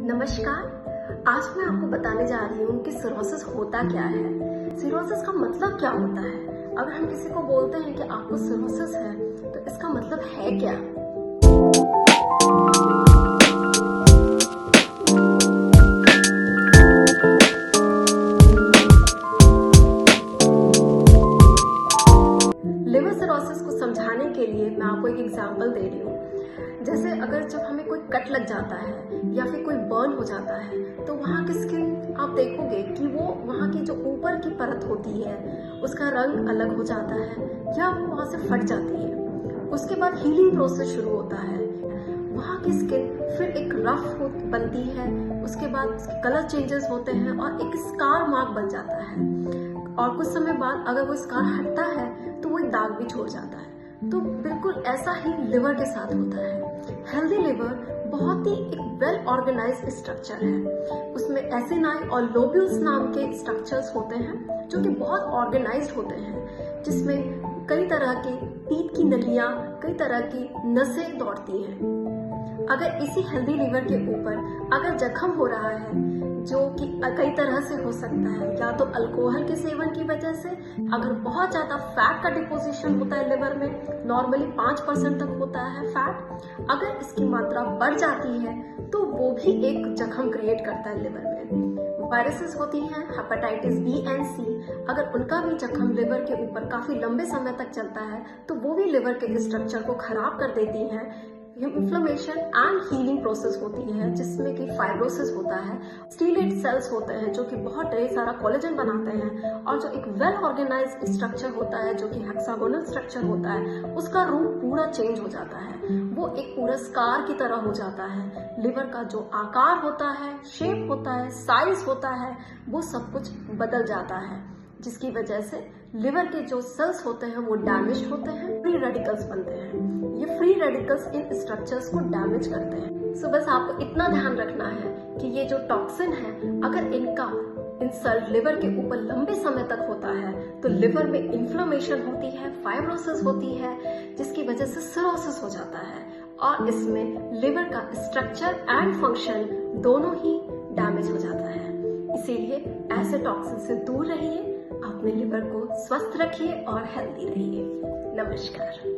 नमस्कार। आज मैं आपको बताने जा रही हूँ कि सिरोसिस होता क्या है। सिरोसिस का मतलब क्या होता है। अगर हम किसी को बोलते हैं कि आपको सिरोसिस है तो इसका मतलब है क्या। लिवर सिरोसिस को समझाने के लिए मैं आपको एक एग्जांपल दे रही हूँ। जैसे अगर जब हमें कोई कट लग जाता है या फिर कोई बर्न हो जाता है तो वहाँ की स्किन आप देखोगे कि वो वहाँ की जो ऊपर की परत होती है उसका रंग अलग हो जाता है या वो वहाँ से फट जाती है। उसके बाद हीलिंग प्रोसेस शुरू होता है। वहाँ की स्किन फिर एक रफ बनती है, उसके बाद उसके कलर चेंजेस होते हैं और एक स्कार मार्क बन जाता है। और कुछ समय बाद अगर वो स्कार हटता है तो वो एक दाग भी छोड़ जाता है। तो बिल्कुल ऐसा ही लिवर के साथ होता है। हेल्दी लिवर बहुत ही एक वेल ऑर्गेनाइज्ड स्ट्रक्चर है। उसमें एसिनाई और लोब्यूल्स नाम के स्ट्रक्चर्स होते हैं जो कि बहुत ऑर्गेनाइज्ड होते हैं, जिसमें कई तरह की पीठ की नलियां, कई तरह की नसें दौड़ती हैं। अगर इसी हेल्दी लिवर के ऊपर अगर जख्म हो रहा है जो कि कई तरह से हो सकता है, या तो अल्कोहल के सेवन की वजह से, अगर बहुत ज्यादा फैट का डिपोजिशन होता है लिवर में, नॉर्मली 5% तक होता है फैट, अगर इसकी मात्रा बढ़ जाती है तो वो भी एक जख्म क्रिएट करता है लिवर में। वायरसेस होती हैं हेपेटाइटिस बी एंड सी, अगर उनका भी जख्म लिवर के ऊपर काफी लंबे समय तक चलता है तो वो भी लिवर के स्ट्रक्चर को खराब कर देती हैं। इन्फ्लेमेशन एंड हीलिंग प्रोसेस होती है जिसमें कि फाइब्रोसिस होता है, स्टीलेट सेल्स होते हैं जो कि बहुत ढेर सारा कोलेजन बनाते हैं, और जो एक वेल ऑर्गेनाइज्ड स्ट्रक्चर होता है जो कि हेक्सागोनल स्ट्रक्चर होता है उसका रूप पूरा चेंज हो जाता है। वो एक पूरा स्कार की तरह हो जाता है। लिवर का जो आकार होता है, शेप होता है, साइज होता है, वो सब कुछ बदल जाता है, जिसकी वजह से लिवर के जो सेल्स होते हैं वो डैमेज होते हैं, फ्री रेडिकल्स बनते हैं। ये फ्री रेडिकल्स इन स्ट्रक्चर्स को डैमेज करते हैं। सो बस आपको इतना ध्यान रखना है कि ये जो टॉक्सिन है अगर इनका इंसल्ट लिवर के ऊपर लंबे समय तक होता है तो लिवर में इन्फ्लेमेशन होती है, फाइब्रोसिस होती है, जिसकी वजह से सिरोसिस हो जाता है और इसमें लिवर का स्ट्रक्चर एंड फंक्शन दोनों ही डैमेज हो जाता है। इसीलिए ऐसे टॉक्सिन से दूर रहिए, अपने लिवर को स्वस्थ रखिए और हेल्दी रहिए। नमस्कार।